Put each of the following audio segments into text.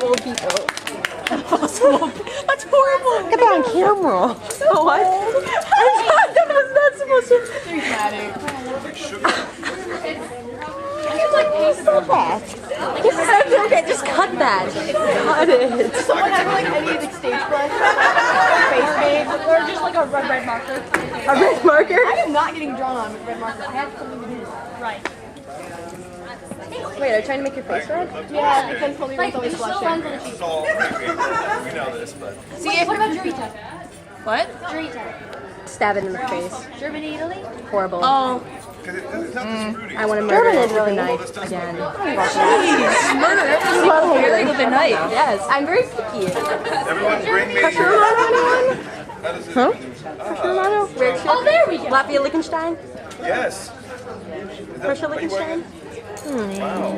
impossible people. Impossible. That's horrible. Get that on camera. Oh, what? That was not supposed to. Dramatic. Stop that. Okay, just cut that. Cut it. Does someone have like any of the stage brush? Face paint? Or just like a red marker? A red marker? I am not getting drawn on with red marker. I have something to do. Right. Wait, are you trying to make your face red? Yeah, because Polly's always flushing. It's all creepy. We know this, but See, what about Jurita? What? Jurita. Stab it in the face. Germany, Italy? Horrible. Oh. because it's not this fruity. I want to murder it with a knife again. Murder everyone with a knife. Yes, I'm very picky. Everyone bring me Pressure your... Romano? That is it. Huh? Pressure Romano? Oh, there we go. Latvia Liechtenstein? Yes. Pressure Liechtenstein? Wow.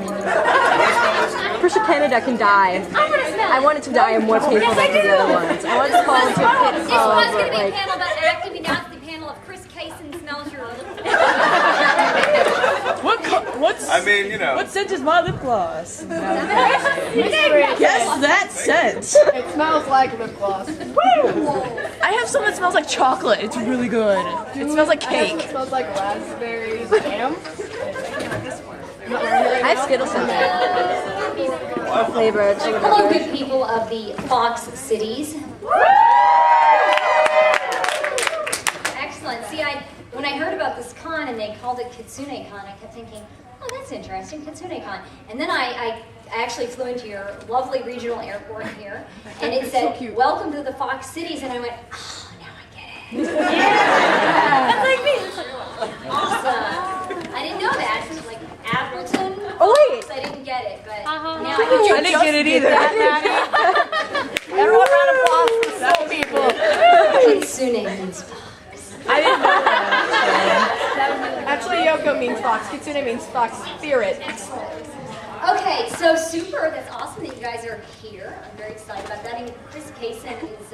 Pressure Canada can die. I want it to die more painful than the other ones. I want it to fall into a pit This one's going to be a like... panel about acting. We now have the panel of Chris Kaysen smells your lip. I mean, you know. What scent is my lip gloss? Yes, that scent. It smells like lip gloss. I have some that smells like chocolate. It's really good. It smells like cake. It smells like raspberries jam. I have Skittles in there. What flavor? Hello, good people of the Fox Cities. Excellent. See, when I heard about this con and they called it Kitsune Kon, I kept thinking, oh, that's interesting, Kitsune Kon. And then I actually flew into your lovely regional airport here, and it said, so welcome to the Fox Cities, and I went, oh, now I get it. Yeah! That's like me. Awesome. I didn't know that. It's like Appleton. Oh, wait. I didn't get it, but now I I didn't get it either. Everyone round of applause for some people. Kitsune means fox. I didn't know that. Actually, Yoko means fox. Kitsune means fox spirit. Excellent. Okay, so super. That's awesome that you guys are here. I'm very excited about that. And Chris Kaysen is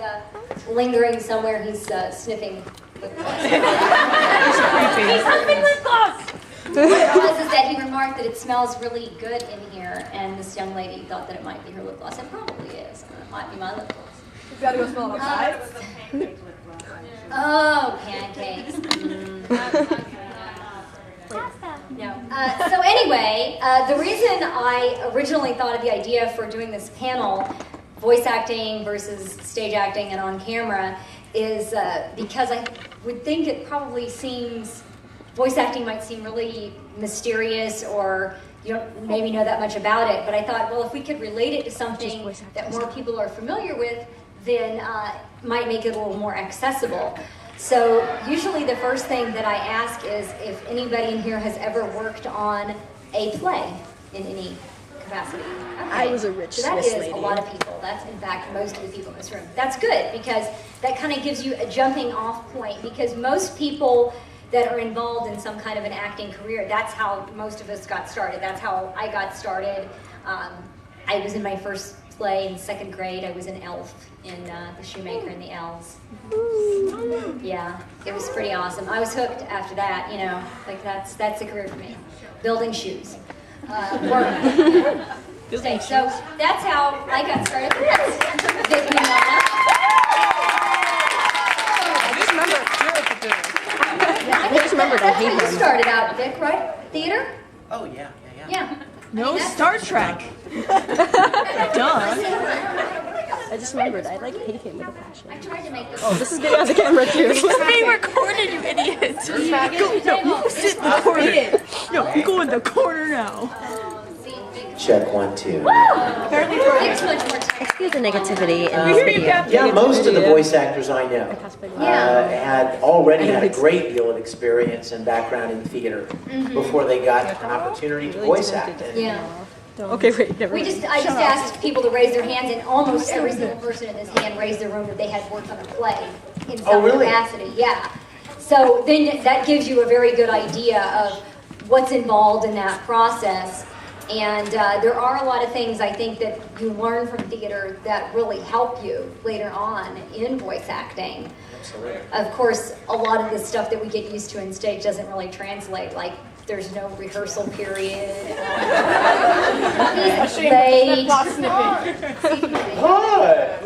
lingering somewhere. He's sniffing lip gloss. He's sniffing lip gloss. What it was is that he remarked that it smells really good in here, and this young lady thought that it might be her lip gloss. It probably is. It might be my lip gloss. You've got to go smell it outside. Oh, pancakes. No. So anyway, the reason I originally thought of the idea for doing this panel, voice acting versus stage acting and on camera, is because I would think it probably seems, voice acting might seem really mysterious, or you don't maybe know that much about it, but I thought, well, if we could relate it to something that more people are familiar with, then might make it a little more accessible. So usually the first thing that I ask is if anybody in here has ever worked on a play in any capacity. Okay. I was a rich so that Swiss is lady. a lot of people. That's in fact most of the people in this room. That's good, because that kind of gives you a jumping off point, because most people that are involved in some kind of an acting career, that's how most of us got started. That's how I got started. I was in my first play in second grade. I was an elf in The Shoemaker and the Elves. Yeah, it was pretty awesome. I was hooked after that, you know, like that's a career for me. Building shoes. Okay, so that's how I got started. I just remembered I hate You him. started out, Vic, right? Theater? Oh, yeah. Yeah. No Star Trek. Duh. I just remembered I hate him with a passion. I tried to make this. Oh, this is getting on the camera too. It's being recorded, you idiot. Go, no, you sit in the corner. No, you go in the corner now. Check 1, 2. Vic's much more technical. Excuse the negativity in We this hear you, video. Captain. Yeah, most of the voice actors I know Yeah. had already had a great deal of experience and background in theater before they got an opportunity to voice act. And Yeah. Okay, wait, never mind. I just asked people to raise their hands, and almost every single person in this hand raised their room that they had worked on a play in some really? capacity. Yeah. So then that gives you a very good idea of what's involved in that process. And there are a lot of things I think that you learn from theater that really help you later on in voice acting. Absolutely. Of course, a lot of the stuff that we get used to in stage doesn't really translate, like There's no rehearsal period. He's Shame, late. plot snippet. Hi!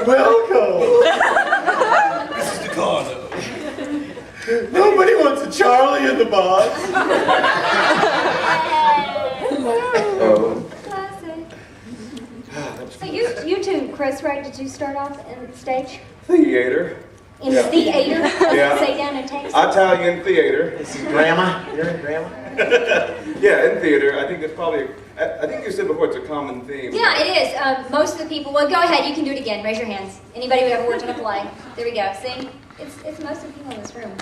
Welcome! Mr. Carlo. Nobody wants a Charlie in the box. Classic. So you two, Chris, right? Did you start off in stage? Theater. In the theater? Yeah. Say down in Texas? Italian theater. This is Grandma. You're in Grandma? Yeah, in theater. I think it's probably, I think you said before it's a common theme. Yeah, it is. Most of the people, well, go ahead, you can do it again. Raise your hands. Anybody who ever worked on a play? There we go. See? It's most of the people in this room.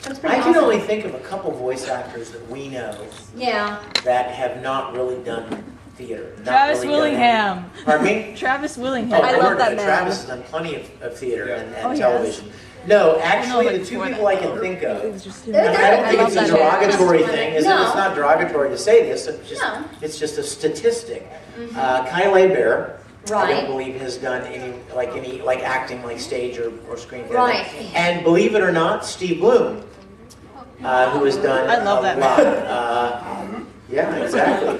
That's pretty I can awesome. only think of a couple voice actors that we know Yeah. that have not really done theater. not Travis really done Willingham. any- Pardon me? Travis Oh, Willingham. I love Lord, that man. Travis has done plenty of theater Yeah. and Oh, yes. television. No, actually, like the two before people I can think of, They're- and I don't think I it's a love that man. derogatory thing, is No. it's not derogatory to say this, No. it's just a statistic. Kyle Bear, I Right. don't believe has done any acting, like stage or screen. Right. And believe it or not, Steve Bloom, who has done I love a that lot. man. Yeah, exactly.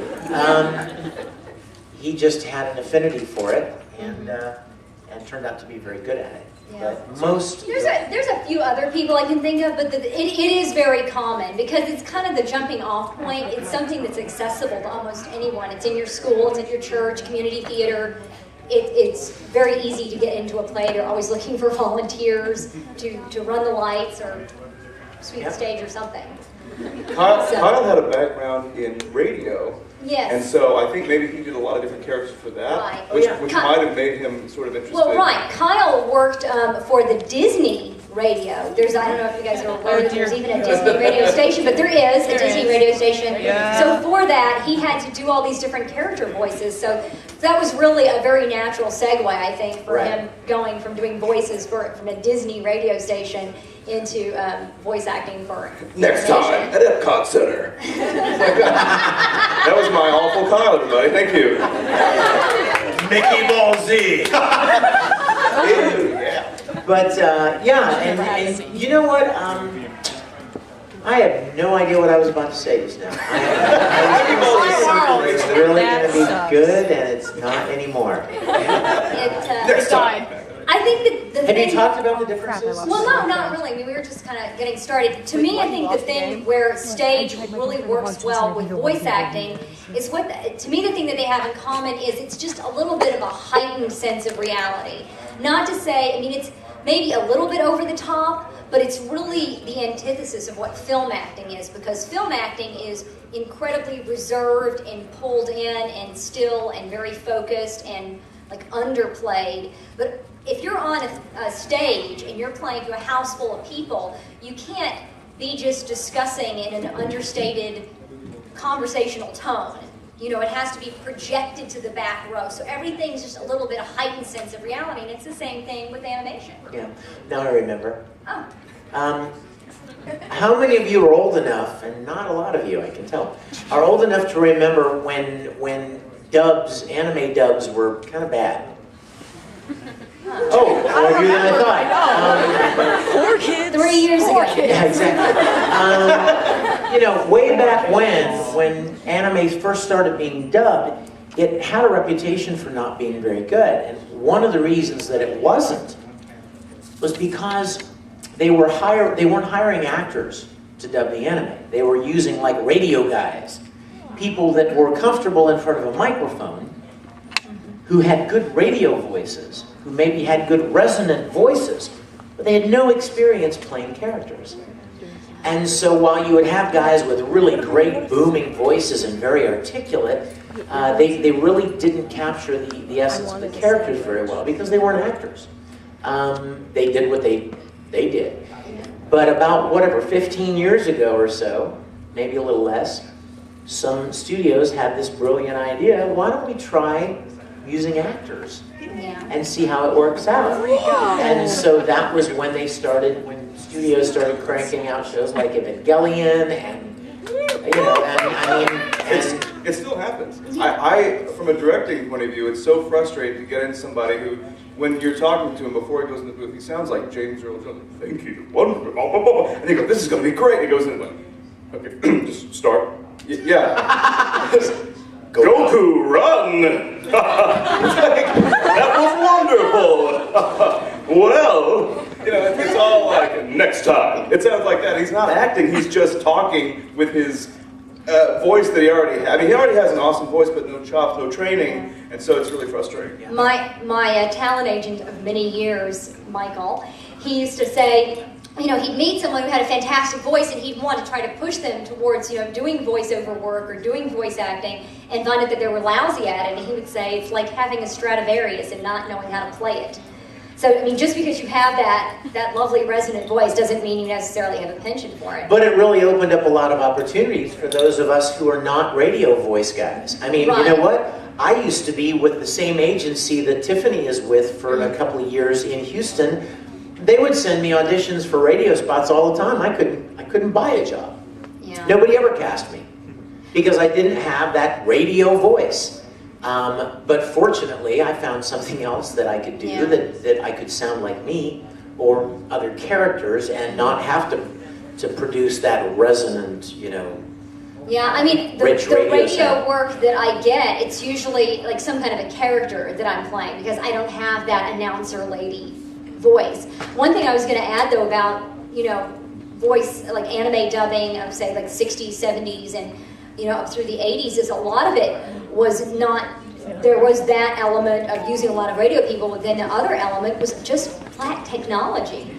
He just had an affinity for it and turned out to be very good at it. Yeah. But most There's a few other people I can think of, but it is very common because it's kind of the jumping off point. It's something that's accessible to almost anyone. It's in your school, it's in your church, community theater. It's very easy to get into a play. They're always looking for volunteers to run the lights or sweep the stage or something. Kyle had a background in radio. Yes. And so I think maybe he did a lot of different characters for that, Right. which might have made him sort of interested. Well, right. Kyle worked for the Disney radio. I don't know if you guys are aware that there's even a Disney radio station, but there is a Disney radio station. Yeah. So for that, he had to do all these different character voices. So that was really a very natural segue, I think, for Right. him going from doing voices from a Disney radio station into voice acting for Next time animation. at Epcot Center. That was my awful Kyle, everybody. Thank you. Mickey Ball Z. Ew, yeah. But and you know what? I have no idea what I was about to say just now. It's really going to be That good, and it's not anymore. Next time. I think that the Have thing. you talked about the differences? Well, no, not really. I mean, we were just kind of getting started. To me, I think the thing where stage really works well with voice acting is to me, the thing that they have in common is it's just a little bit of a heightened sense of reality. Not to say, I mean, it's maybe a little bit over the top, but it's really the antithesis of what film acting is, because film acting is incredibly reserved and pulled in and still and very focused and like underplayed. But if you're on a stage and you're playing to a house full of people, you can't be just discussing in an understated conversational tone. You know, it has to be projected to the back row. So everything's just a little bit of heightened sense of reality, and it's the same thing with animation. Yeah. Now I remember. Oh, How many of you are old enough, and not a lot of you, I can tell, are old enough to remember when anime dubs were kind of bad? Oh, more of you than I thought. Poor kids. 3 years ago. Yeah, exactly. Way back when animes first started being dubbed, it had a reputation for not being very good. And one of the reasons that it wasn't was because they weren't hiring actors to dub the anime. They were using like radio guys, people that were comfortable in front of a microphone, who had good radio voices, who maybe had good resonant voices, but they had no experience playing characters. And so while you would have guys with really great booming voices and very articulate, they really didn't capture the essence of the characters very well because they weren't actors. They did what they did. But about, 15 years ago or so, maybe a little less, some studios had this brilliant idea, why don't we try using actors and see how it works out? And so that was when studios started cranking out shows like Evangelion and, It still happens. I, from a directing point of view, it's so frustrating to get in somebody who, when you're talking to him before he goes in the booth, he sounds like James Earl Jones. Thank you. Wonderful. And they go, this is going to be great. He goes in and Okay, just start. Yeah. Goku, run! That was wonderful! Well, you know, it's all like, next time. It sounds like that. He's not acting, he's just talking with his voice that he already has. I mean, he already has an awesome voice, but no chops, no training, and so it's really frustrating. My talent agent of many years, Michael, he used to say, you know, he'd meet someone who had a fantastic voice and he'd want to try to push them towards, you know, doing voiceover work or doing voice acting and find out that they were lousy at it. And he would say, it's like having a Stradivarius and not knowing how to play it. So, I mean, just because you have that lovely resonant voice doesn't mean you necessarily have a penchant for it. But it really opened up a lot of opportunities for those of us who are not radio voice guys. I mean, Right. You know what? I used to be with the same agency that Tiffany is with for a couple of years in Houston. They would send me auditions for radio spots all the time. I couldn't buy a job. Yeah. Nobody ever cast me because I didn't have that radio voice. But fortunately, I found something else that I could do, Yeah. that I could sound like me or other characters and not have to produce that resonant, you know. Yeah, I mean, the Rich radio radio sound. work that I get, it's usually like some kind of a character that I'm playing because I don't have that announcer lady voice. One thing I was going to add, though, about, you know, voice, like anime dubbing of, say, like 60s, 70s, and, you know, up through the 80s, is a lot of it was not, there was that element of using a lot of radio people, but then the other element was just flat technology.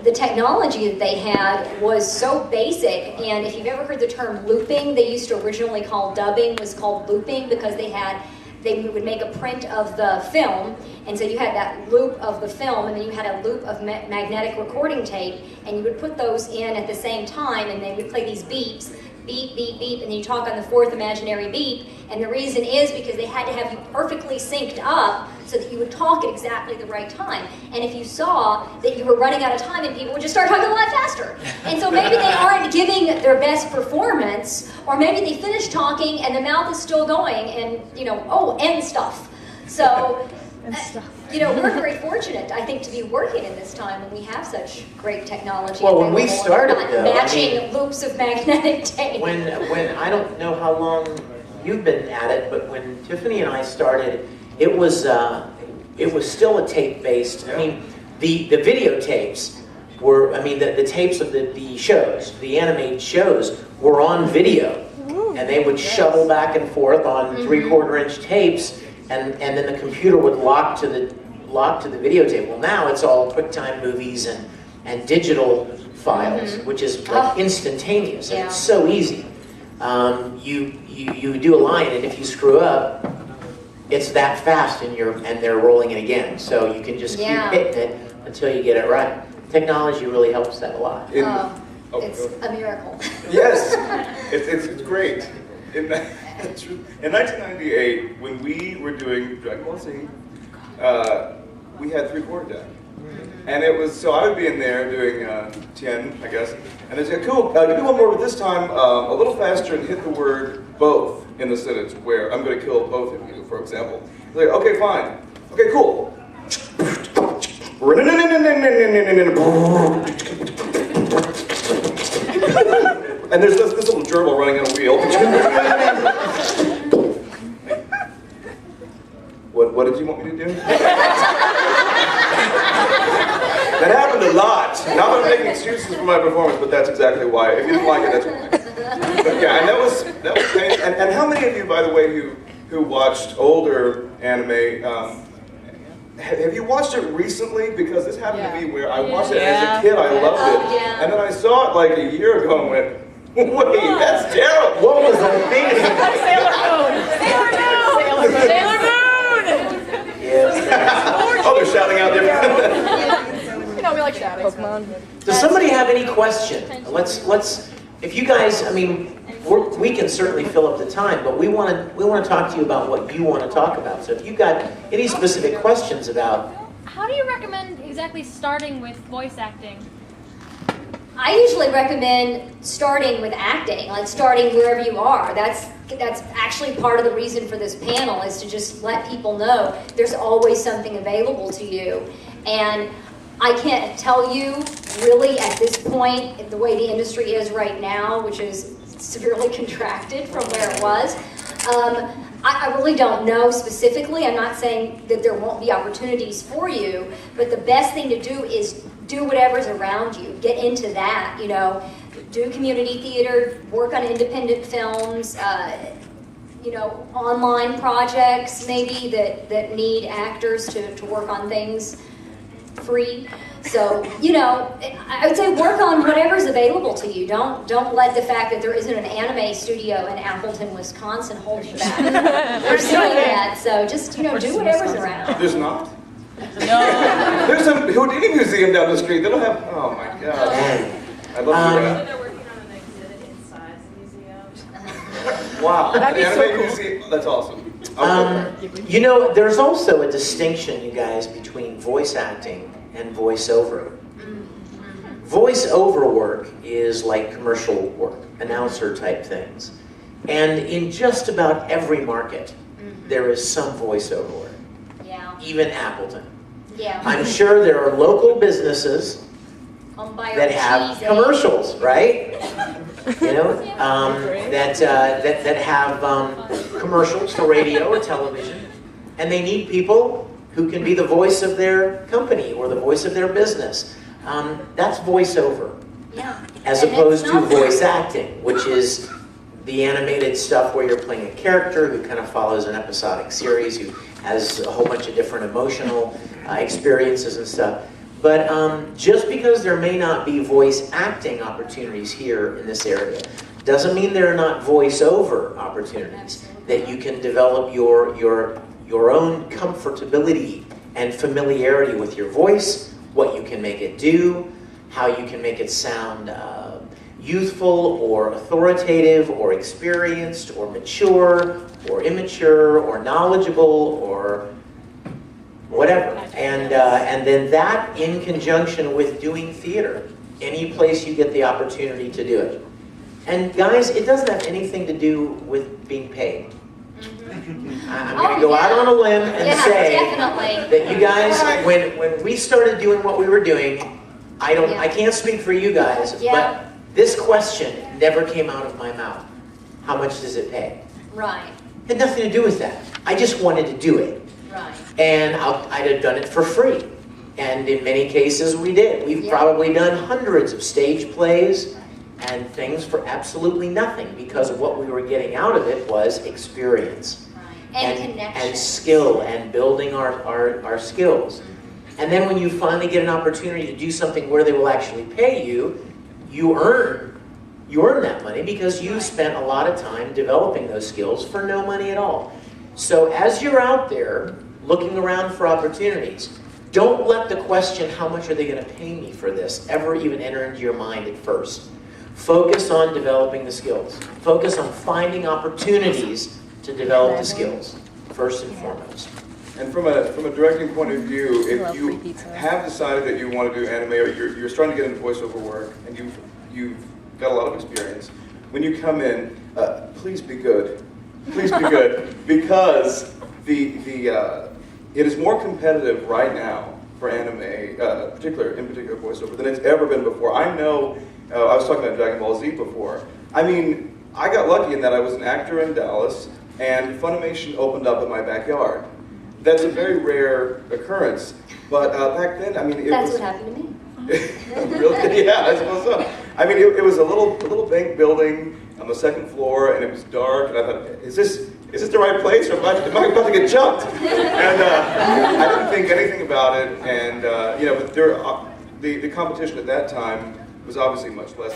The technology that they had was so basic, and if you've ever heard the term looping, they used to originally call dubbing was called looping because they would make a print of the film, and so you had that loop of the film, and then you had a loop of magnetic recording tape, and you would put those in at the same time, and they would play these beeps, beep, beep, beep, and then you talk on the fourth imaginary beep, and the reason is because they had to have you perfectly synced up so that you would talk at exactly the right time. And if you saw that you were running out of time, and people would just start talking a lot faster. And so maybe they aren't giving their best performance, or maybe they finish talking and the mouth is still going, and, you know, oh, and stuff. So, you know, we're very fortunate, I think, to be working in this time when we have such great technology. Well, when we available, started, not though, matching loops of magnetic tape. When I don't know how long you've been at it, but when Tiffany and I started, it was still a tape-based. I mean, the videotapes were. I mean, the tapes of the shows, the animated shows, were on video, and they would shuttle back and forth on 3/4-inch tapes, and then the computer would lock to the videotape. Well, now it's all QuickTime movies and digital files, which is like instantaneous, and it's so easy. You do a line, and if you screw up, it's that fast, and they're rolling it again. So you can just keep hitting it until you get it right. Technology really helps that a lot. It's a miracle. Yes, it's great. In 1998, when we were doing Dragon Ball Z, we had 3/4 deck. And it was, so I would be in there doing Tien, I guess, and they'd say, cool, do one more, but this time a little faster and hit the word both in the sentence where I'm going to kill both of you, for example. They're like, okay, fine. Okay, cool. And there's this little gerbil running on a wheel. What did you want me to do? That happened a lot. Not that I'm making excuses for my performance, but that's exactly why. If you didn't like it, that's why. But yeah, and that was painful. And how many of you, by the way, who watched older anime, have you watched it recently? Because this happened to me where I watched it as a kid, I loved it. Yeah. And then I saw it like a year ago and went, wait, that's terrible. What was I thinking? Sailor Moon! Yes. Oh, they're shouting out different. You know, we like shouting. Does somebody have any question? Let's. If you guys, I mean, we can certainly fill up the time, but we want to talk to you about what you want to talk about. So if you've got any specific questions about. How do you recommend exactly starting with voice acting? I usually recommend starting with acting, like starting wherever you are. That's actually part of the reason for this panel, is to just let people know there's always something available to you. And I can't tell you really at this point, the way the industry is right now, which is severely contracted from where it was. I really don't know specifically. I'm not saying that there won't be opportunities for you, but the best thing to do is do whatever's around you. Get into that, you know. Do community theater, work on independent films, you know, online projects maybe that need actors to work on things free. So, you know, I would say work on whatever's available to you. Don't let the fact that there isn't an anime studio in Appleton, Wisconsin hold you back. They're doing that, so just, you know, do whatever's around. There's not? No. There's a Houdini museum down the street. They don't have, oh my God. I'd love to do that. They're working on an exhibit inside the museum. Wow. That'd be An so anime cool. museum. That's awesome. You know, there's also a distinction, you guys, between voice acting and voiceover. Voiceover work is like commercial work, announcer type things. And in just about every market, there is some voiceover work. Yeah. Even Appleton. Yeah. I'm sure there are local businesses that have commercials, right? You know, that have commercials for radio or television, and they need people who can be the voice of their company or the voice of their business. That's voiceover, as opposed to voice acting, which is the animated stuff where you're playing a character who kind of follows an episodic series, who has a whole bunch of different emotional experiences and stuff. But just because there may not be voice acting opportunities here in this area, doesn't mean there are not voiceover opportunities that you can develop your own comfortability and familiarity with your voice, what you can make it do, how you can make it sound youthful or authoritative or experienced or mature or immature or knowledgeable or whatever. And then that in conjunction with doing theater, any place you get the opportunity to do it. And guys, it doesn't have anything to do with being paid. I'm going to go out on a limb and say that you guys, when we started doing what we were doing, I can't speak for you guys, but this question never came out of my mouth. How much does it pay? Right. It had nothing to do with that. I just wanted to do it. Right. And I'd have done it for free. And in many cases we did. We've probably done hundreds of stage plays and things for absolutely nothing, because what we were getting out of it was experience. Right. And connection. And skill and building our skills. And then when you finally get an opportunity to do something where they will actually pay you, you earn that money because you spent a lot of time developing those skills for no money at all. So as you're out there looking around for opportunities, don't let the question, how much are they going to pay me for this, ever even enter into your mind at first. Focus on developing the skills. Focus on finding opportunities to develop the skills, first and foremost. And from a directing point of view, if you have decided that you want to do anime, or you're starting to get into voiceover work, and you've got a lot of experience, when you come in, please be good. Please be good, because it is more competitive right now for anime, in particular voiceover, than it's ever been before. I know, I was talking about Dragon Ball Z before. I mean, I got lucky in that I was an actor in Dallas, and Funimation opened up in my backyard. That's a very rare occurrence, but back then, I mean, That's what happened to me. Really? Yeah, I suppose so. I mean, it was a little bank building on the second floor, and it was dark, and I thought, is this the right place, or am I about to get jumped? And I didn't think anything about it, and you know, but the competition at that time was obviously much less.